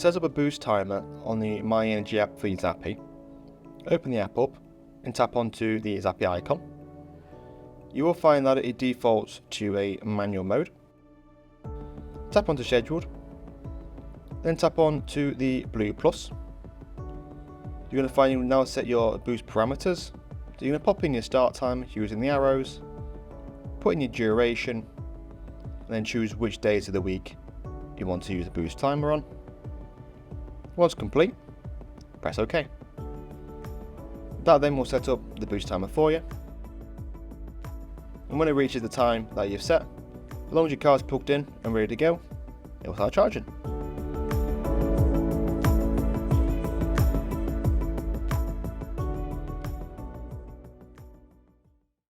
set up a boost timer on the Myenergi app for your zappi, open the app up and tap onto the zappi icon. You will find that it defaults to a manual mode. Tap onto scheduled, then tap on to the blue plus. You're going to find you now set your boost parameters. So you're going to pop in your start time using the arrows, put in your duration, and then choose which days of the week you want to use the boost timer on. Once complete, press OK. That then will set up the boost timer for you. And when it reaches the time that you've set, as long as your car's plugged in and ready to go, it will start charging.